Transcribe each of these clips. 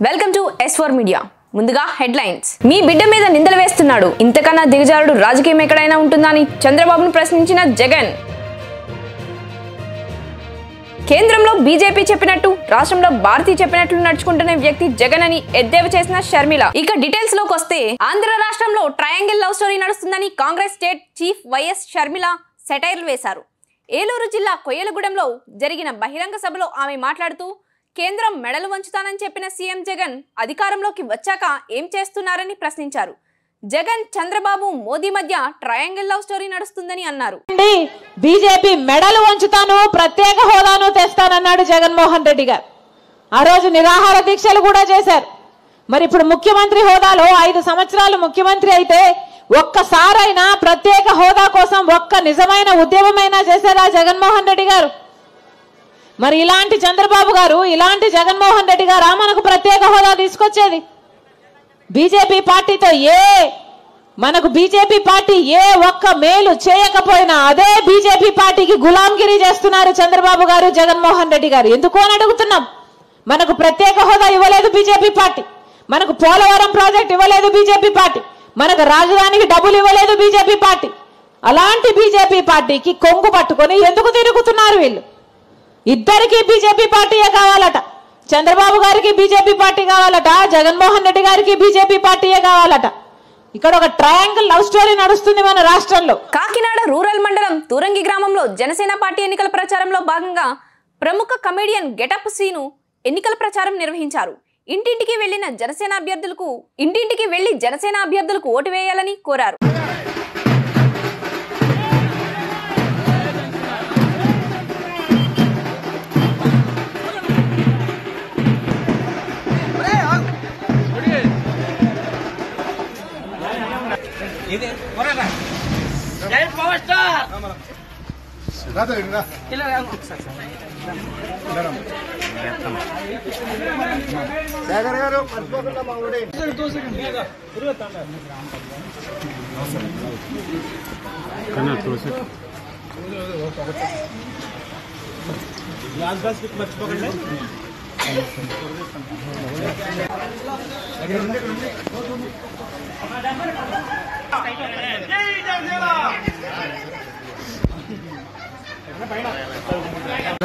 Welcome to S4 media. ముందుగా headlines. మీ బిడ్డ మీద నిందలు వేస్తున్నాడు, ఇంతకన్నా దిగజారుడు రాజకీయం ఎక్కడైనా ఉంటుందని చంద్రబాబును ప్రశ్నించిన జగన్. కేంద్రంలో బీజేపీ చెప్పినట్టు రాష్ట్రంలో భారతీ చెప్పినట్లు నడుచుకుంటున్న వ్యక్తి జగన్ అని ఎద్దేవా చేసిన షర్మిల. ఇక డీటెయిల్స్ లోకి వస్తే, ఆంధ్ర రాష్ట్రంలో ట్రయాంగిల్ లవ్ స్టోరీ నడుస్తుందని Congress state chief YS Sharmila సెటైర్లు వేశారు. ఏలూరు జిల్లా కొయ్యలగూడెంలో జరిగిన బహిరంగ సభలో ఆమె మాట్లాడుతూ, కేంద్రం మెడలు వంచుతానని చెప్పిన సీఎం జగన్ అధికారంలోకి వచ్చాక ఏం చేస్తున్నారని ప్రశ్నించారు. జగన్, చంద్రబాబు, మోదీ మధ్య ట్రయాంగిల్ లవ్ స్టోరీ నడుస్తుందని అన్నారు. బీజేపీ మెడలు వంచుతాను, ప్రత్యేక హోదాను తెస్తానన్నాడు జగన్మోహన్ రెడ్డి గారు. ఆ రోజు నిరాహార దీక్షలు కూడా చేశారు. మరి ఇప్పుడు ముఖ్యమంత్రి హోదాలో 5 సంవత్సరాలు ముఖ్యమంత్రి అయితే ఒక్కసారైనా ప్రత్యేక హోదా కోసం ఒక్క నిజమైన ఉద్యమమైనా చేశారా జగన్మోహన్ రెడ్డి గారు? మరి ఇలాంటి చంద్రబాబు గారు, ఇలాంటి జగన్మోహన్ రెడ్డి గారా మనకు ప్రత్యేక హోదా తీసుకొచ్చేది? బీజేపీ పార్టీతో మనకు బీజేపీ పార్టీ ఒక్క మేలు చేయకపోయినా అదే బీజేపీ పార్టీకి గులాంగిరి చేస్తున్నారు చంద్రబాబు గారు, జగన్మోహన్ రెడ్డి గారు. ఎందుకు అని అడుగుతున్నాం. మనకు ప్రత్యేక హోదా ఇవ్వలేదు బీజేపీ పార్టీ, మనకు పోలవరం ప్రాజెక్ట్ ఇవ్వలేదు బీజేపీ పార్టీ, మనకు రాజధానికి డబ్బులు ఇవ్వలేదు బీజేపీ పార్టీ. అలాంటి బీజేపీ పార్టీకి కొంగు పట్టుకొని ఎందుకు తిరుగుతున్నారు వీళ్ళు? ఇద్దరికి బీజేపీ పార్టీయే కావాలట. చంద్రబాబు గారికి బీజేపీ పార్టీ కావాలట, జగన్మోహన్ రెడ్డి గారికి బీజేపీ పార్టీయే కావాలట. ఇక్కడ ఒక ట్రయాంగిల్ లవ్ స్టోరీ నడుస్తుంది మన రాష్ట్రంలో. కాకినాడ రూరల్ మండలం తూరంగి గ్రామంలో జనసేన పార్టీ ఎన్నికల ప్రచారంలో భాగంగా ప్రముఖ కమెడియన్ గెటప్ సీను ఎన్నికల ప్రచారం నిర్వహించారు. ఇంటింటికి వెళ్లి జనసేన అభ్యర్థులకు ఓటు వేయాలని కోరారు.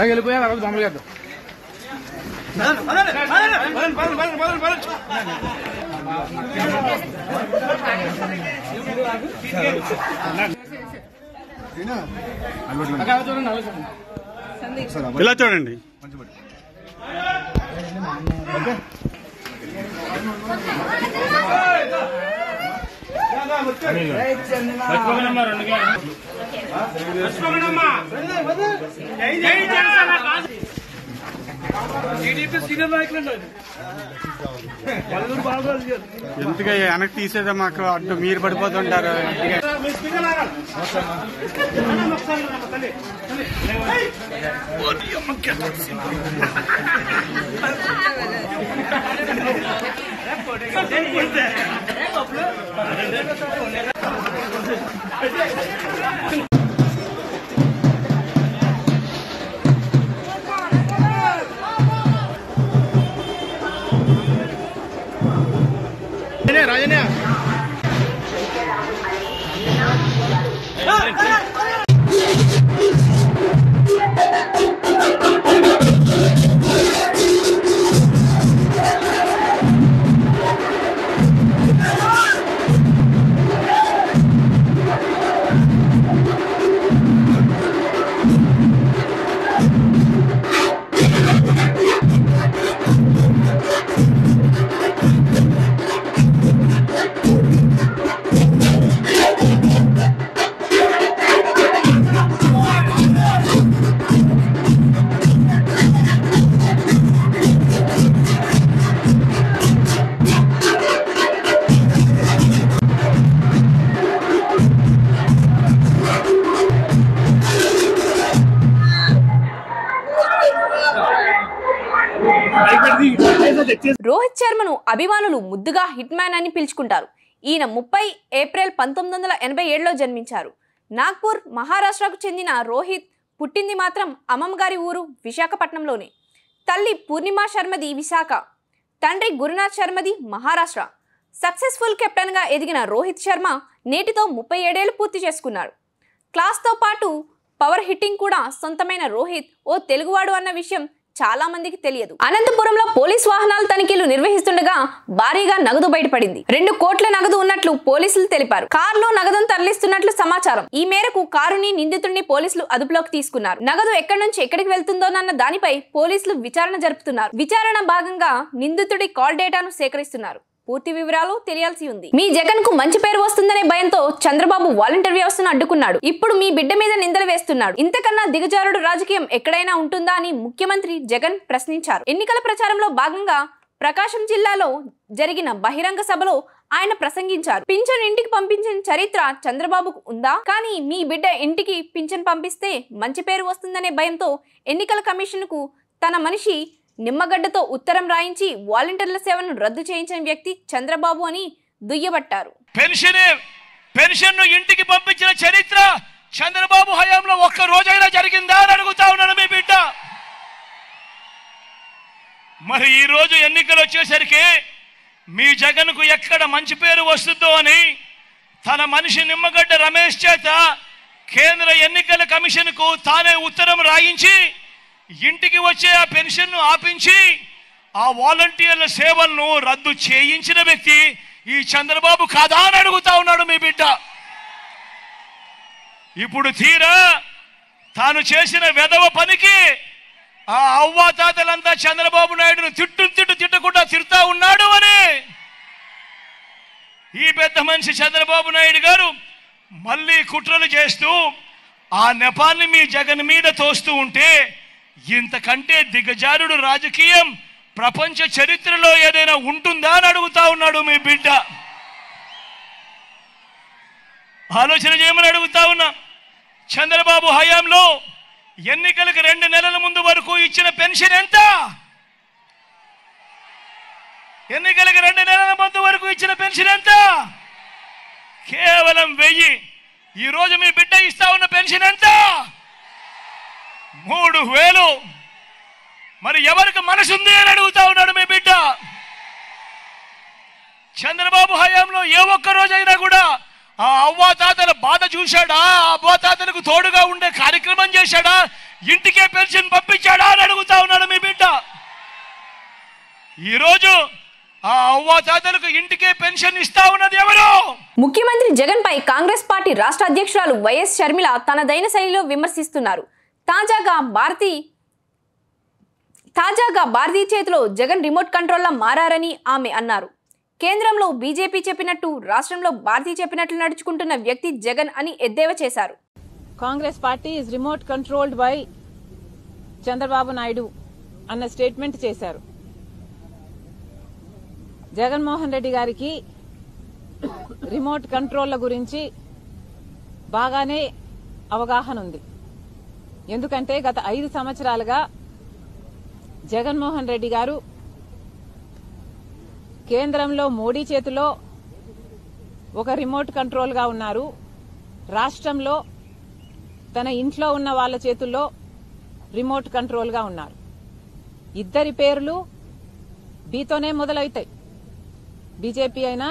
వెళ్ళిపోయా బొమ్మలు చేద్దాం. ఇలా చూడండి. ఎందుకు వెనక్కి తీసేదా? మాకు అడ్డు మీరు పడిపోతుంటారు. రాజనే రోహిత్ శర్మను అభిమానులు ముద్దుగా హిట్ మ్యాన్ అని పిలుచుకుంటారు. ఈయన 30 ఏప్రిల్ 1987లో జన్మించారు. నాగ్పూర్, మహారాష్ట్రకు చెందిన రోహిత్ పుట్టింది మాత్రం అమ్మమ్మ గారి ఊరు విశాఖపట్నంలోనే. తల్లి పూర్ణిమ శర్మది విశాఖ, తండ్రి గురునాథ్ శర్మది మహారాష్ట్ర. సక్సెస్ఫుల్ కెప్టెన్గా ఎదిగిన రోహిత్ శర్మ నేటితో 37 ఏళ్లు పూర్తి చేసుకున్నాడు. క్లాస్తో పాటు పవర్ హిట్టింగ్ కూడా సొంతమైన రోహిత్ ఓ తెలుగువాడు అన్న విషయం చాలా మందికి తెలియదు. అనంతపురంలో పోలీస్ వాహనాల తనిఖీలు నిర్వహిస్తుండగా భారీగా నగదు బయటపడింది. 2 కోట్ల నగదు ఉన్నట్లు పోలీసులు తెలిపారు. కారులో నగదును తరలిస్తున్నట్లు సమాచారం. ఈ మేరకు కారుని నిందితుడిని పోలీసులు అదుపులోకి తీసుకున్నారు. నగదు ఎక్కడి నుంచి ఎక్కడికి వెళ్తుందోనన్న దానిపై పోలీసులు విచారణ జరుపుతున్నారు. విచారణ భాగంగా నిందితుడి కాల్ డేటాను సేకరిస్తున్నారు. పూర్తి వివరాలు తెలియాల్సి ఉంది. మీ జగన్ కు మంచి పేరు వస్తుందనే భయంతో చంద్రబాబు వాలంటీర్ వ్యవస్థను అడ్డుకున్నాడు. ఇప్పుడు మీ బిడ్డ మీద నిందలు వేస్తున్నాడు. ఇంతకన్నా దిగజారుడు రాజకీయం ఎక్కడైనా ఉంటుందా అని ముఖ్యమంత్రి జగన్ ప్రశ్నించారు. ఎన్నికల ప్రచారంలో భాగంగా ప్రకాశం జిల్లాలో జరిగిన బహిరంగ సభలో ఆయన ప్రసంగించారు. పింఛన్ ఇంటికి పంపించిన చరిత్ర చంద్రబాబుకు ఉందా? కానీ మీ బిడ్డ ఇంటికి పింఛన్ పంపిస్తే మంచి పేరు వస్తుందనే భయంతో ఎన్నికల కమిషన్ కు తన మనిషి నిమ్మగడ్డతో ఉత్తరం రాయించి వాలంటీర్ల సేవను రద్దు చేయించిన వ్యక్తి చంద్రబాబు అని దుయ్యబట్టారు. పెన్షన్ ఇంటికి పంపించిన చరిత్ర చంద్రబాబు హయాంలో ఒక్క రోజైనా జరిగిందా అని అడుగుతా ఉన్నాను మీ బిడ్డ. మరి ఈ రోజు ఎన్నికలు వచ్చేసరికి మీ జగన్ కు ఎక్కడ మంచి పేరు వస్తుందో అని తన మనిషి నిమ్మగడ్డ రమేష్ చేత కేంద్ర ఎన్నికల కమిషన్ కు తానే ఉత్తరం రాయించి ఇంటికి వచ్చే ఆ పెన్షన్ ను ఆపించి ఆ వాలంటీర్ల సేవలను రద్దు చేయించిన వ్యక్తి ఈ చంద్రబాబు కాదా అని అడుగుతా ఉన్నాడు మీ బిడ్డ. ఇప్పుడు తీరా తాను చేసిన వెధవ పనికి ఆ అవ్వాతాతలంతా చంద్రబాబు నాయుడును తిట్టకుండా తిడతా ఉన్నాడు అని ఈ పెద్ద మనిషి చంద్రబాబు నాయుడు గారు మళ్ళీ కుట్రలు చేస్తూ ఆ నెపాన్ని మీ జగన్ మీద తోస్తూ ఉంటే ఇంతకంటే దిగజారుడు రాజకీయం ప్రపంచ చరిత్రలో ఏదైనా ఉంటుందా అని అడుగుతా ఉన్నాడు మీ బిడ్డ. ఆలోచన చేయమని అడుగుతా ఉన్నా. చంద్రబాబు హయాంలో ఎన్నికలకు 2 నెలల ముందు వరకు ఇచ్చిన పెన్షన్ ఎంత? ఎన్నికలకు 2 నెలల ముందు వరకు ఇచ్చిన పెన్షన్ ఎంత? కేవలం 1000. ఈ రోజు మీ బిడ్డ ఇస్తా ఉన్న పెన్షన్ ఎంత? 3000. మరి ఎవరికి మనసుంది అని అడుగుతా ఉన్నాడు మీ బిడ్డ. చంద్రబాబు హయాంలో ఏ ఒక్క రోజైనా కూడా ఆ అవ్వాతాతల బాధ చూశాడా? ఆ అవ్వాతాతలకు తోడుగా ఉండే కార్యక్రమం చేశాడా? ఇంటికే పెన్షన్ పంపించాడా అని అడుగుతా ఉన్నాడు మీ బిడ్డ. ఈరోజు ఆ అవ్వాతాతలకు ఇంటికే పెన్షన్ ఇస్తా ఉన్నది ఎవరు? ముఖ్యమంత్రి జగన్ పై కాంగ్రెస్ పార్టీ రాష్ట్ర అధ్యక్షురాలు వైఎస్ షర్మిల తనదైన శైలిలో విమర్శిస్తున్నారు. తాజాగా భారతీ చేతిలో జగన్ రిమోట్ కంట్రోల్లా మారని ఆమె అన్నారు. కేంద్రంలో బీజేపీ చెప్పినట్టు రాష్ట్రంలో భారతీ చెప్పినట్లు నడుచుకుంటున్న వ్యక్తి జగన్ అని ఎద్దేవా చేశారు. Congress party is remote controlled by Chandrababu Naidu అన్న స్టేట్మెంట్ చేశారు. జగన్మోహన్ రెడ్డి గారికి రిమోట్ కంట్రోల్ల గురించి బాగానే అవగాహన ఉంది. ఎందుకంటే గత 5 సంవత్సరాలుగా జగన్మోహన్ రెడ్డి గారు కేంద్రంలో మోడీ చేతిలో ఒక రిమోట్ కంట్రోల్గా ఉన్నారు. రాష్ట్రంలో తన ఇంట్లో ఉన్న వాళ్ళ చేతుల్లో రిమోట్ కంట్రోల్గా ఉన్నారు. ఇద్దరి పేర్లు బీతోనే మొదలవుతాయి. బీజేపీ అయినా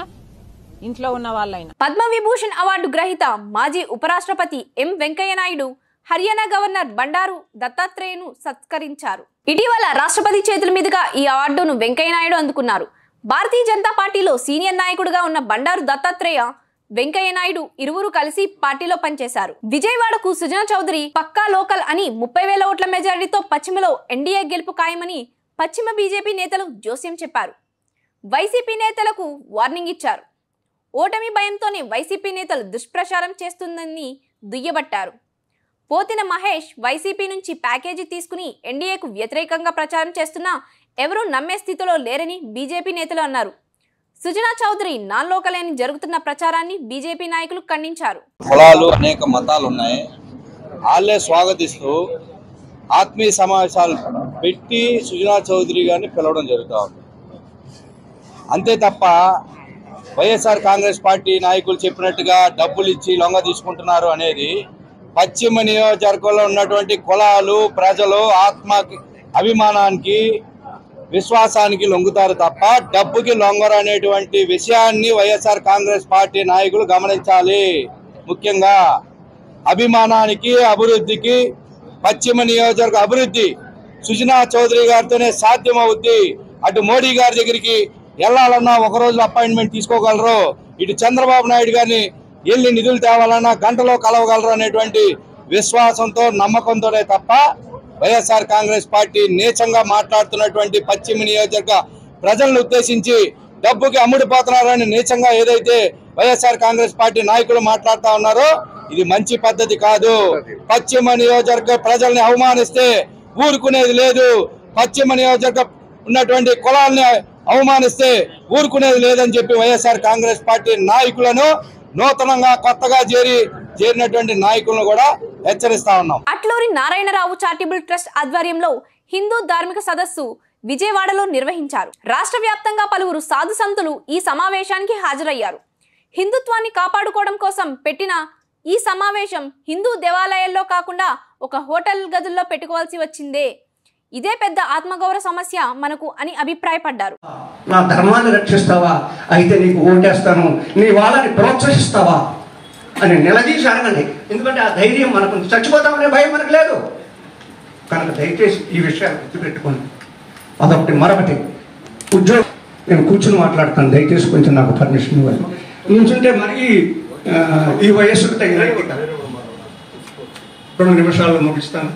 ఇంట్లో ఉన్న వాళ్ళైనా. పద్మవిభూషణ్ అవార్డు గ్రహీత మాజీ ఉపరాష్ట్రపతి ఎం వెంకయ్య నాయుడు హర్యానా గవర్నర్ బండారు దత్తాత్రేయను సత్కరించారు. ఇటీవల రాష్ట్రపతి చేతుల మీదుగా ఈ అవార్డును వెంకయ్య నాయుడు అందుకున్నారు. భారతీయ జనతా పార్టీలో సీనియర్ నాయకుడిగా ఉన్న బండారు దత్తాత్రేయ, వెంకయ్య నాయుడు ఇరువురు కలిసి పార్టీలో పనిచేశారు. విజయవాడకు సుజనా చౌదరి పక్కా లోకల్ అని 30,000 ఓట్ల మెజారిటీతో పశ్చిమలో ఎన్డీఏ గెలుపు ఖాయమని పశ్చిమ బీజేపీ నేతలు జోస్యం చెప్పారు. వైసీపీ నేతలకు వార్నింగ్ ఇచ్చారు. ఓటమి భయంతోనే వైసీపీ నేతలు దుష్ప్రచారం చేస్తుందని దుయ్యబట్టారు. పోతిన మహేష్ వైసీపీ నుంచి ప్యాకేజీ తీసుకుని ఎన్డీఏకు వ్యతిరేకంగా ప్రచారం చేస్తున్నా ఎవరూ నమ్మే స్థితిలో లేరని బీజేపీ నేతలు అన్నారు. సుజనా చౌదరి నాన్ లోకల్ అని జరుగుతున్న ప్రచారాన్ని బీజేపీ నాయకులు ఖండించారు. కులాలు అనేక మతాలు ఉన్నాయి. వాళ్ళే స్వాగతిస్తూ ఆత్మీయ సమావేశాలు పెట్టి సుజనా చౌదరి గారిని పిలవడం జరుగుతూ ఉంది. అంతే తప్ప వైఎస్ఆర్ కాంగ్రెస్ పార్టీ నాయకులు చెప్పినట్టుగా డబ్బులు ఇచ్చి లొంగ తీసుకుంటున్నారు అనేది పశ్చిమ నియోజకవర్గంలో ఉన్నటువంటి కులాలు ప్రజలు ఆత్మ అభిమానానికి విశ్వాసానికి లొంగుతారు తప్ప డబ్బుకి లొంగరు అనేటువంటి విషయాన్ని వైఎస్ఆర్ కాంగ్రెస్ పార్టీ నాయకులు గమనించాలి. ముఖ్యంగా అభిమానానికి, అభివృద్ధికి, పశ్చిమ నియోజకవర్గ అభివృద్ధి సుజనా చౌదరి గారితోనే సాధ్యమవుద్ది. అటు మోడీ గారి దగ్గరికి వెళ్ళాలన్నా ఒక రోజు అపాయింట్మెంట్ తీసుకోగలరు, ఇటు చంద్రబాబు నాయుడు గారిని వెళ్ళి నిధులు తేవాలన్నా గంటలో కలవగలరు అనేటువంటి విశ్వాసంతో, నమ్మకంతోనే తప్ప వైఎస్ఆర్ కాంగ్రెస్ పార్టీ నీచంగా మాట్లాడుతున్నటువంటి పశ్చిమ నియోజకవర్గ ప్రజలను ఉద్దేశించి డబ్బుకి అమ్ముడిపోతున్నారని నీచంగా ఏదైతే వైఎస్ఆర్ కాంగ్రెస్ పార్టీ నాయకులు మాట్లాడుతూ ఉన్నారో ఇది మంచి పద్ధతి కాదు. పశ్చిమ నియోజకవర్గ ప్రజల్ని అవమానిస్తే ఊరుకునేది లేదు. పశ్చిమ నియోజకవర్గ ఉన్నటువంటి కులాలని అవమానిస్తే ఊరుకునేది లేదని చెప్పి వైఎస్ఆర్ కాంగ్రెస్ పార్టీ నాయకులను, నూతనంగా కొత్తగా చేరినటువంటి నాయకులను కూడా హెచ్చరిస్తా ఉన్నాం. అట్లూరి నారాయణరావు చారిటబుల్ ట్రస్ట్ ఆధ్వర్యంలో హిందూ ధార్మిక సదస్సు విజయవాడలో నిర్వహించారు. రాష్ట్ర వ్యాప్తంగా పలువురు సాధు సంతులు ఈ సమావేశానికి హాజరయ్యారు. హిందుత్వాన్ని కాపాడుకోవడం కోసం పెట్టిన ఈ సమావేశం హిందూ దేవాలయాల్లో కాకుండా ఒక హోటల్ గదుల్లో పెట్టుకోవాల్సి వచ్చిందే, ఇదే పెద్ద ఆత్మగౌరవ సమస్య మనకు అని అభిప్రాయపడ్డారు. నా ధర్మాన్ని రక్షిస్తావా, అయితే నీకు ఓటేస్తాను, నీ వాళ్ళని ప్రోత్సహిస్తావా అని నిలదీసి అడగండి. ఎందుకంటే ఆ ధైర్యం మనకు, చచ్చిపోతామనే భయం మనకు లేదు కనుక దయచేసి ఈ విషయాలు గుర్తుపెట్టుకోండి. అదొకటి. మరొకటి, ఉద్యోగం నేను కూర్చుని మాట్లాడతాను, దయచేసి కొంచెం నాకు పర్మిషన్ ఇవ్వాలి. నుంచుంటే మరి ఈ వయస్సుకు తగిన 2 నిమిషాల్లో ముగిస్తాను.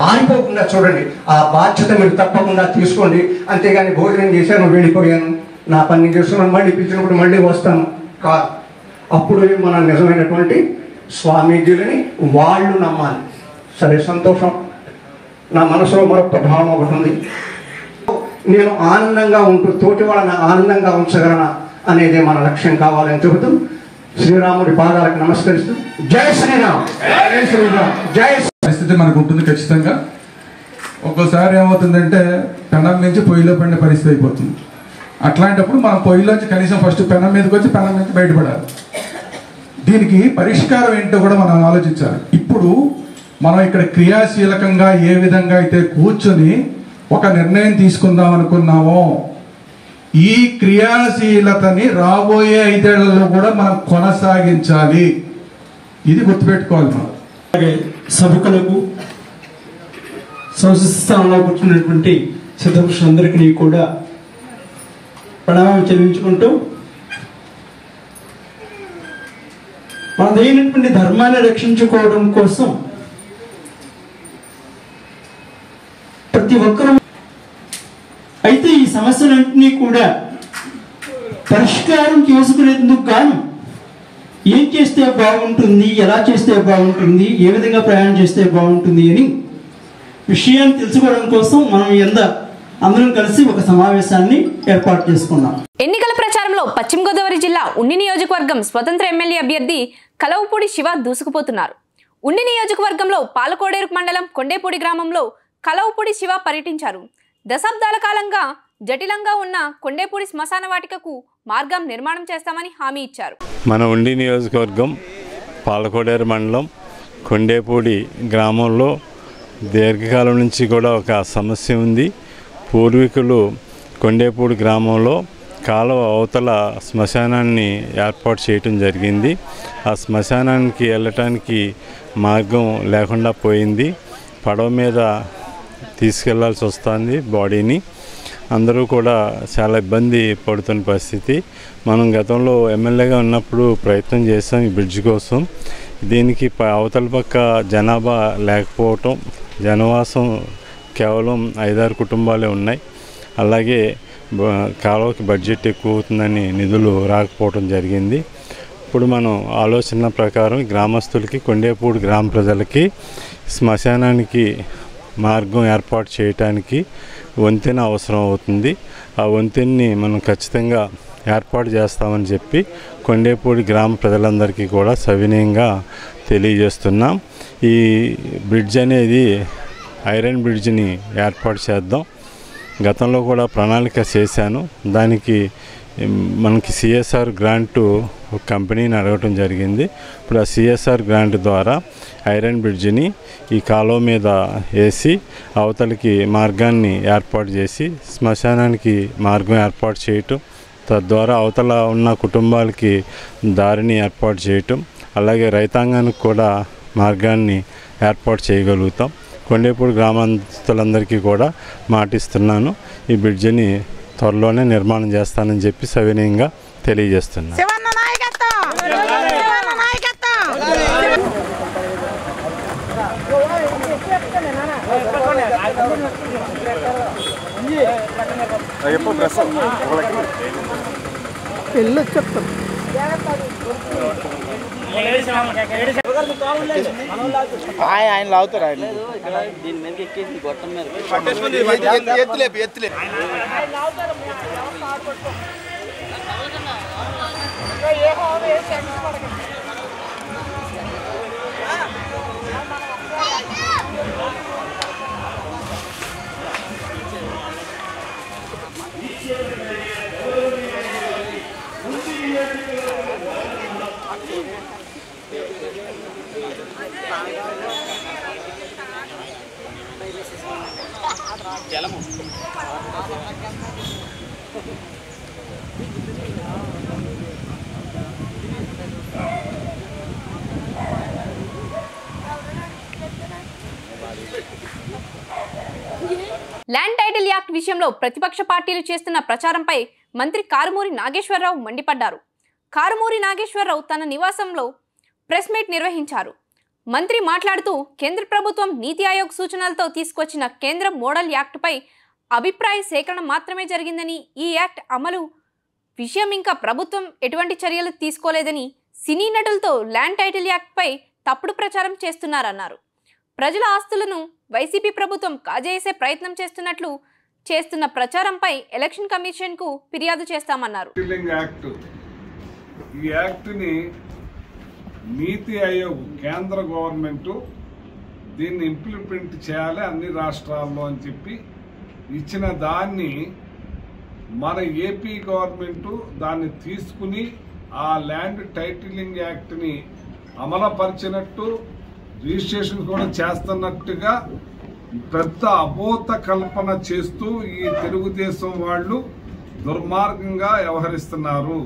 ఆరిపోకుండా చూడండి, ఆ బాధ్యత మీరు తప్పకుండా తీసుకోండి. అంతేగాని భోజనం చేశాను, వెళ్ళిపోయాను, నా పని చేస్తున్నాను, మళ్ళీ పిలిచినప్పుడు మళ్ళీ వస్తాను కాదు. అప్పుడు మన నిజమైనటువంటి స్వామీజీలని వాళ్ళు నమ్మాలి. సరే, సంతోషం. నా మనసులో మరొక ప్రభావం ఒకటి ఉంది. నేను ఆనందంగా ఉంటూ తోటి వాళ్ళని ఆనందంగా ఉంచగలనా అనేదే మన లక్ష్యం కావాలని చెబుతూ శ్రీరాముడి పాదాలకు నమస్కరిస్తూ జై శ్రీరామ్, జై శ్రీరామ్, జై. పరిస్థితి మనకు ఉంటుంది ఖచ్చితంగా. ఒక్కోసారి ఏమవుతుందంటే పెనం నుంచి పొయ్యిలో పడిన పరిస్థితి అయిపోతుంది. అట్లాంటప్పుడు మనం పొయ్యిలోంచి కనీసం ఫస్ట్ పెనం మీదకి వచ్చి పెనం నుంచి బయటపడాలి. దీనికి పరిష్కారం ఏంటో కూడా మనం ఆలోచించాలి. ఇప్పుడు మనం ఇక్కడ క్రియాశీలకంగా ఏ విధంగా అయితే కూర్చొని ఒక నిర్ణయం తీసుకుందాం అనుకున్నామో, ఈ క్రియాశీలతని రాబోయే 5 ఏళ్లలో కూడా మనం కొనసాగించాలి. ఇది గుర్తుపెట్టుకోవాలి మనం. అలాగే సభకులకు, సంస్థ స్థానంలో కూర్చున్నటువంటి సిద్ధపురుషులందరికీ కూడా ప్రణామం చెల్లించుకుంటూ, మనదైనటువంటి ధర్మాన్ని రక్షించుకోవడం కోసం ప్రతి ఒక్కరూ, అయితే ఈ సమస్యలన్నింటినీ కూడా పరిష్కారం చేసుకునేందుకు గాను ఏం చేస్తే బాగుంటుంది, ఎలా చేస్తే బాగుంటుంది, ఏ విధంగా ప్రయాణం చేస్తే బాగుంటుంది అని విషయాన్ని తెలుసుకోవడం కోసం మనం అందరం కలిసి ఒక సమావేశాన్ని ఏర్పాటు చేసుకున్నాం. ఎన్నికల ప్రచారంలో పశ్చిమ గోదావరి జిల్లా ఉండి నియోజకవర్గం స్వతంత్ర ఎమ్మెల్యే అభ్యర్థి కలవపూడి శివ దూసుకుపోతున్నారు. ఉండి నియోజకవర్గంలో పాలకోడేరు మండలం కొండేపూడి గ్రామంలో కలవపూడి శివ పర్యటించారు. దశాబ్దాల కాలంగా జటిలంగా ఉన్న కొండేపూడి శ్మశాన వాటికకు మార్గం నిర్మాణం చేస్తామని హామీ ఇచ్చారు. మన ఉండి నియోజకవర్గం పాలకోడేరు మండలం కొండేపూడి గ్రామంలో దీర్ఘకాలం నుంచి కూడా ఒక సమస్య ఉంది. పూర్వీకులు కొండేపూడి గ్రామంలో కాలువ అవతల శ్మశానాన్ని ఏర్పాటు చేయటం జరిగింది. ఆ శ్మశానానికి వెళ్ళటానికి మార్గం లేకుండా పోయింది. పడవ మీద తీసుకెళ్లాల్సి వస్తుంది బాడీని. అందరూ కూడా చాలా ఇబ్బంది పడుతున్న పరిస్థితి. మనం గతంలో ఎమ్మెల్యేగా ఉన్నప్పుడు ప్రయత్నం చేసాం ఈ బ్రిడ్జ్ కోసం. దీనికి అవతల పక్క జనాభా లేకపోవటం, జనవాసం కేవలం 5-6 కుటుంబాలే ఉన్నాయి. అలాగే కాలువకి బడ్జెట్ ఎక్కువ అవుతుందని నిధులు రాకపోవడం జరిగింది. ఇప్పుడు మనం ఆలోచన ప్రకారం గ్రామస్తులకి, కొండేపూడి గ్రామ ప్రజలకి శ్మశానానికి మార్గం ఏర్పాటు చేయటానికి వంతెన అవసరం అవుతుంది. ఆ వంతెన్ని మనం ఖచ్చితంగా ఏర్పాటు చేస్తామని చెప్పి కొండేపూడి గ్రామ ప్రజలందరికీ కూడా సవినయంగా తెలియజేస్తున్నాం. ఈ బ్రిడ్జ్ అనేది ఐరన్ బ్రిడ్జ్ని ఏర్పాటు చేద్దాం. గతంలో కూడా ప్రణాళిక చేశాను. దానికి మనకి సిఎస్ఆర్ గ్రాంటు ఒక కంపెనీని అడగటం జరిగింది. ఇప్పుడు ఆ సిఎస్ఆర్ గ్రాంట్ ద్వారా ఐరన్ బ్రిడ్జిని ఈ కాలువ మీద వేసి అవతలికి మార్గాన్ని ఏర్పాటు చేసి శ్మశానానికి మార్గం ఏర్పాటు చేయటం, తద్వారా అవతల ఉన్న కుటుంబాలకి దారిని ఏర్పాటు చేయటం, అలాగే రైతాంగానికి కూడా మార్గాన్ని ఏర్పాటు చేయగలుగుతాం. కొండేపూడి గ్రామస్తులందరికీ కూడా మాటిస్తున్నాను, ఈ బ్రిడ్జిని త్వరలోనే నిర్మాణం చేస్తానని చెప్పి సవినయంగా తెలియజేస్తున్నాను. ఆయన లాగుతారు ఆయన దీని మీద ఎక్కేసి గొట్టం మీద ఎత్తులే ల్యాండ్ టైటిల్ యాక్ట్ విషయంలో ప్రతిపక్ష పార్టీలు చేస్తున్న ప్రచారంపై మంత్రి కారుమూరి నాగేశ్వరరావు మండిపడ్డారు. కారుమూరి నాగేశ్వరరావు తన నివాసంలో ప్రెస్ మీట్ నిర్వహించారు. మంత్రి మాట్లాడుతూ కేంద్ర ప్రభుత్వం నీతి ఆయోగ్ సూచనలతో తీసుకొచ్చిన కేంద్ర మోడల్ యాక్ట్పై అభిప్రాయ సేకరణ మాత్రమే జరిగిందని, ఈ యాక్ట్ అమలు విషయం ఇంకా ప్రభుత్వం ఎటువంటి చర్యలు తీసుకోలేదని, సినీ నటులతో ల్యాండ్ టైటిల్ యాక్ట్పై తప్పుడు ప్రచారం చేస్తున్నారన్నారు. ప్రజల ఆస్తులను వైసీపీ ప్రభుత్వం కాజేసే ప్రయత్నం చేస్తున్నట్లు చేస్తున్న ప్రచారంపై ఎలక్షన్ కమిషన్కు ఫిర్యాదు చేస్తామన్నారు. ఈ యాక్ట్ని నీతి ఆయోగ్ కేంద్ర గవర్నమెంట్ దీన్ని ఇంప్లిమెంట్ చేయాలి అన్ని రాష్ట్రాల్లో అని చెప్పి ఇచ్చిన దాన్ని మన ఏపీ గవర్నమెంట్ దాన్ని తీసుకుని ఆ ల్యాండ్ టైటిలింగ్ యాక్ట్ని అమలుపరిచినట్టు రిజిస్ట్రేషన్ కూడా చేస్తున్నట్టుగా పెద్ద అబోధ కల్పన చేస్తూ ఈ తెలుగుదేశం వాళ్ళు దుర్మార్గంగా వ్యవహరిస్తున్నారు.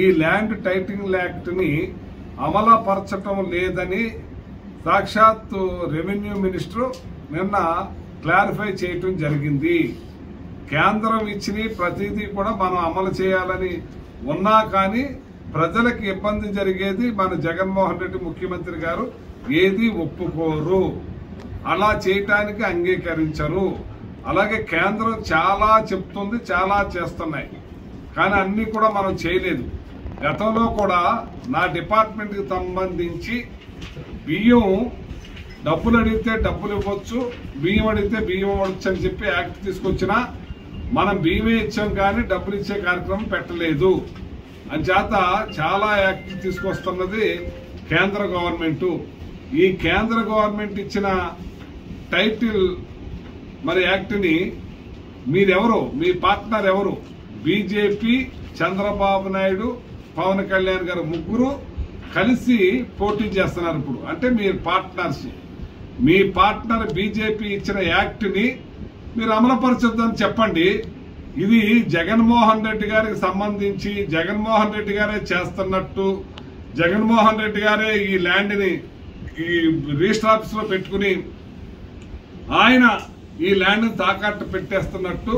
ఈ ల్యాండ్ టైటిలింగ్ యాక్ట్ని అమలుపరచటం లేదని సాక్షాత్తు రెవెన్యూ మినిస్టర్ నిన్న క్లారిఫై చేయటం జరిగింది. కేంద్రం ఇచ్చిన ప్రతిదీ కూడా మనం అమలు చేయాలని ఉన్నా కానీ ప్రజలకు ఇబ్బంది జరిగేది మన జగన్మోహన్ రెడ్డి ముఖ్యమంత్రి గారు ఏది ఒప్పుకోరు, అలా చేయటానికి అంగీకరించరు. అలాగే కేంద్రం చాలా చెప్తుంది, చాలా చేస్తున్నాయి, కానీ అన్ని కూడా మనం చేయలేదు. గతంలో కూడా నా డిపార్ట్మెంట్కి సంబంధించి బియ్యం డబ్బులు అడిగితే డబ్బులు ఇవ్వచ్చు, బియ్యం అడిగితే బియ్యం ఇవ్వచ్చు అని చెప్పి యాక్ట్ తీసుకొచ్చినా మనం బియ్యమే ఇచ్చాం కానీ డబ్బులు ఇచ్చే కార్యక్రమం పెట్టలేదు. అంచేత చాలా యాక్ట్ తీసుకొస్తున్నది కేంద్ర గవర్నమెంట్. ఈ కేంద్ర గవర్నమెంట్ ఇచ్చిన టైటిల్ మరి యాక్ట్ని మీరెవరు, మీ పార్ట్నర్ ఎవరు? బీజేపీ, చంద్రబాబు నాయుడు, పవన్ కళ్యాణ్ గారు ముగ్గురు కలిసి పోటీ చేస్తున్నారు ఇప్పుడు. అంటే మీరు పార్ట్నర్స్. మీ పార్ట్నర్ బీజేపీ ఇచ్చిన యాక్ట్ని మీరు అమలుపరచొద్దని చెప్పండి. ఇది జగన్మోహన్ రెడ్డి గారికి సంబంధించి జగన్మోహన్ రెడ్డి గారే చేస్తున్నట్టు, జగన్మోహన్ రెడ్డి గారే ఈ ల్యాండ్ని ఈ రిజిస్టర్ ఆఫీస్ లో పెట్టుకుని ఆయన ఈ ల్యాండ్ని తాకట్టు పెట్టేస్తున్నట్టు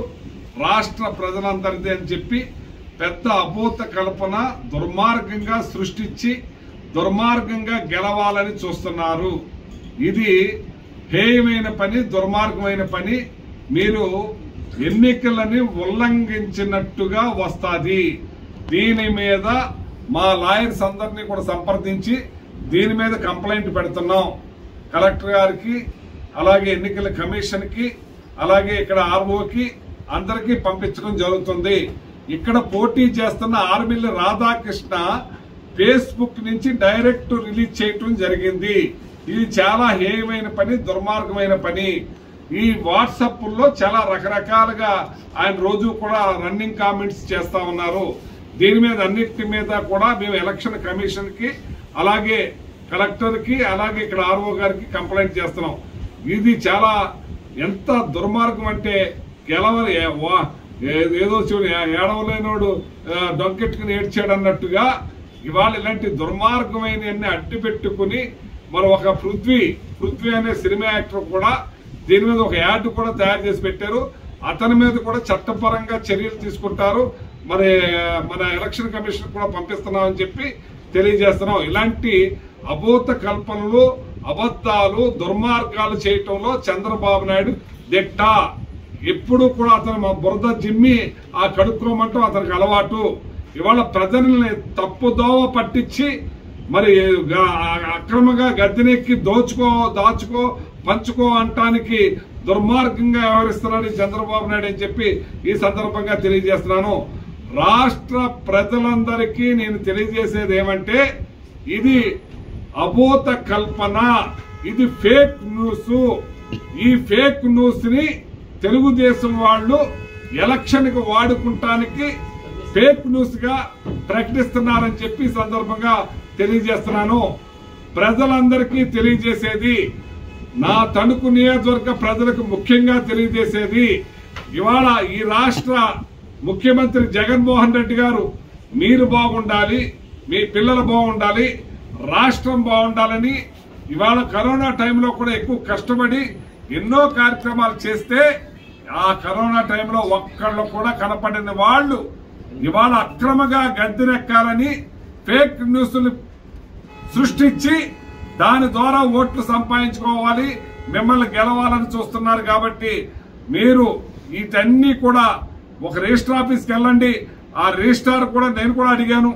రాష్ట్ర ప్రజలందరిది అని చెప్పి పెద్ద అభూత కల్పన దుర్మార్గంగా సృష్టించి దుర్మార్గంగా గెలవాలని చూస్తున్నారు. ఇది హేయమైన పని, దుర్మార్గమైన పని. మీరు ఎన్నికలని ఉల్లంఘించినట్టుగా వస్తుంది. దీని మీద మా లాయర్స్ అందరినీ కూడా సంప్రదించి దీని మీద కంప్లైంట్ పెడుతున్నాం కలెక్టర్ గారికి, అలాగే ఎన్నికల కమిషన్ కి, అలాగే ఇక్కడ ఆర్ఓకి అందరికీ పంపించడం జరుగుతుంది. ఇక్కడ పోటీ చేస్తున్న ఆర్మిల్లి రాధాకృష్ణ ఫేస్బుక్ నుంచి డైరెక్ట్ రిలీజ్ చేయటం జరిగింది. ఇది చాలా హేయమైన పని, దుర్మార్గమైన పని. ఈ వాట్సాప్లో చాలా రకరకాలుగా ఆయన రోజు కూడా రన్నింగ్ కామెంట్స్ చేస్తా ఉన్నారు. దీని మీద అన్నిటి మీద కూడా మేము ఎలక్షన్ కమిషన్ కి అలాగే కలెక్టర్ కి అలాగే ఇక్కడ ఆర్ఓ గారికి కంప్లైంట్ చేస్తున్నాం. ఇది చాలా ఎంత దుర్మార్గం అంటే గెలవని ఏదో చూడు ఏడవలేనోడు డొంకెట్టుకుని ఏడ్చాడు అన్నట్టుగా ఇవాళ ఇలాంటి దుర్మార్గమైన అడ్డు పెట్టుకుని మరి ఒక పృథ్వీ అనే సినిమా యాక్టర్ కూడా దీని మీద ఒక యాడ్ కూడా తయారు చేసి పెట్టారు. అతని మీద కూడా చట్టపరంగా చర్యలు తీసుకుంటారు. మరి మన ఎలక్షన్ కమిషన్ కూడా పంపిస్తున్నామని చెప్పి తెలియజేస్తున్నాం. ఇలాంటి అబోధ కల్పనలు అబద్ధాలు దుర్మార్గాలు చేయటంలో చంద్రబాబు నాయుడు దిట్ట. ఎప్పుడు కూడా అతను బురద జిమ్మి ఆ కడుక్కోమంటాం అతనికి అలవాటు. ఇవాళ ప్రజల్ని తప్పుదోవ పట్టించి మరి అక్రమంగా గద్దెనెక్కి దాచుకో పంచుకో అంటానికి దుర్మార్గంగా వ్యవహరిస్తున్నాడు చంద్రబాబు నాయుడు అని చెప్పి ఈ సందర్భంగా తెలియజేస్తున్నాను. రాష్ట్ర ప్రజలందరికీ నేను తెలియజేసేది ఏమంటే ఇది అబోధ కల్పన, ఇది ఫేక్ న్యూస్. ఈ ఫేక్ న్యూస్ ని తెలుగుదేశం వాళ్ళు ఎలక్షన్ కు వాడుకుంటానికి ఫేక్ న్యూస్ గా ప్రకటిస్తున్నారని చెప్పి సందర్భంగా తెలియజేస్తున్నాను. ప్రజలందరికీ తెలియజేసేది, నా తణుకు నియోజకవర్గ ప్రజలకు ముఖ్యంగా తెలియజేసేది, ఇవాళ ఈ రాష్ట్ర ముఖ్యమంత్రి జగన్మోహన్ రెడ్డి గారు మీరు బాగుండాలి, మీ పిల్లలు బాగుండాలి, రాష్ట్రం బాగుండాలని ఇవాళ కరోనా టైంలో కూడా ఎక్కువ కష్టపడి ఎన్నో కార్యక్రమాలు చేస్తే ఆ కరోనా టైంలో ఒక్కళ్ళు కూడా కనపడిన వాళ్ళు ఇవాళ అక్రమంగా గద్దెనెక్కాలని ఫేక్ న్యూస్లు సృష్టించి దాని ద్వారా ఓట్లు సంపాదించుకోవాలి, మిమ్మల్ని గెలవాలని చూస్తున్నారు. కాబట్టి మీరు వీటన్నీ కూడా ఒక రిజిస్టర్ ఆఫీస్కి వెళ్ళండి. ఆ రిజిస్ట్రార్ కూడా నేను కూడా అడిగాను,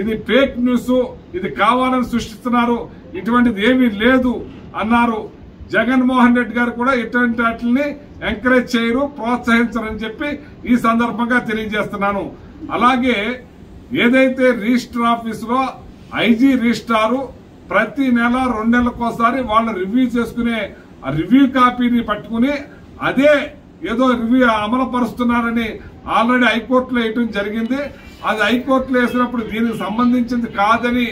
ఇది ఫేక్ న్యూస్, ఇది కావాలని సృష్టిస్తున్నారు, ఇటువంటిది ఏమీ లేదు అన్నారు. జగన్మోహన్ రెడ్డి గారు కూడా ఇటువంటి వాటిని ఎంకరేజ్ చేయరు, ప్రోత్సహించరని చెప్పి ఈ సందర్భంగా తెలియజేస్తున్నాను. అలాగే ఏదైతే రిజిస్టర్ ఆఫీసులో ఐజీ రిజిస్ట్రారు ప్రతి నెల 2 నెలలకోసారి వాళ్ళు రివ్యూ చేసుకునే ఆ రివ్యూ కాపీని పట్టుకుని అదే ఏదో రివ్యూ అమలు పరుస్తున్నారని ఆల్రెడీ హైకోర్టులో వేయటం జరిగింది. అది హైకోర్టులో వేసినప్పుడు దీనికి సంబంధించింది కాదని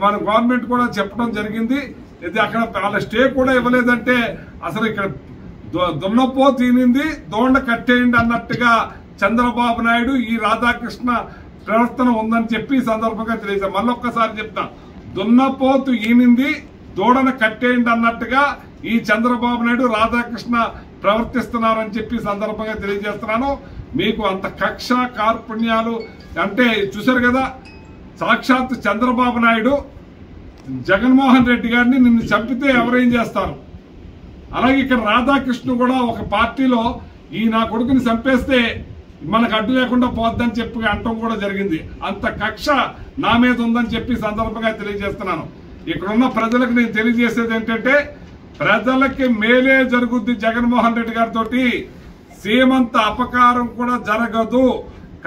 మన గవర్నమెంట్ కూడా చెప్పడం జరిగింది. ఇది అక్కడ వాళ్ళ స్టే కూడా ఇవ్వలేదంటే అసలు ఇక్కడ దున్నపో తినింది దోండ కట్టేయండి అన్నట్టుగా చంద్రబాబు నాయుడు ఈ రాధాకృష్ణ ప్రవర్తన ఉందని చెప్పి ఈ సందర్భంగా తెలియజేశాం. మళ్ళొక్కసారి చెప్తా, దున్నపోతు ఈనింది దూడను కట్టేయండి అన్నట్టుగా ఈ చంద్రబాబు నాయుడు రాధాకృష్ణ ప్రవర్తిస్తున్నారని చెప్పి సందర్భంగా తెలియజేస్తున్నాను. మీకు అంత కక్ష కార్పుణ్యాలు అంటే చూశారు కదా, సాక్షాత్ చంద్రబాబు నాయుడు జగన్మోహన్ రెడ్డి గారిని నిన్ను చంపితే ఎవరేం చేస్తారు, అలాగే ఇక్కడ రాధాకృష్ణ కూడా ఒక పార్టీలో ఈ నా కొడుకుని చంపేస్తే మనకు అడ్డు లేకుండా పోద్దని చెప్పి అంటం కూడా జరిగింది. అంత కక్ష నా మీద ఉందని చెప్పి సందర్భంగా తెలియజేస్తున్నాను. ఇక్కడున్న ప్రజలకు నేను తెలియజేసేది ఏంటంటే ప్రజలకి మేలే జరుగుద్ది. జగన్మోహన్ రెడ్డి గారితో సీమంత అపకారం కూడా జరగదు.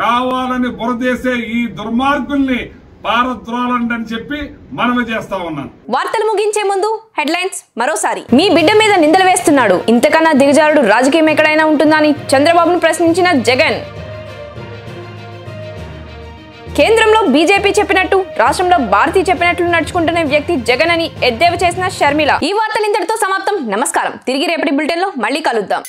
కావాలని బురదేసే ఈ దుర్మార్గుల్ని పారద్రోలండి అని చెప్పి మనవి చేస్తా ఉన్నాను. వార్తలు ముగించే ముందు హెడ్లైన్స్ మరోసారి. మీ బిడ్డ మీద నిందలు వేస్తున్నాడు, ఇంతకన్నా దిగజారుడు రాజకీయం ఎక్కడైనా ఉంటుందని చంద్రబాబును ప్రశ్నించిన జగన్. కేంద్రంలో బీజేపీ చెప్పినట్టు రాష్ట్రంలో భారతీ చెప్పినట్లు నడుచుకుంటున్న వ్యక్తి జగన్ అని ఎద్దేవా చేసిన షర్మిల. ఈ వార్తలు ఇంతటితో సమాప్తం. నమస్కారం. తిరిగి రేపటి బులెటిన్ లో మళ్ళీ కలుద్దాం.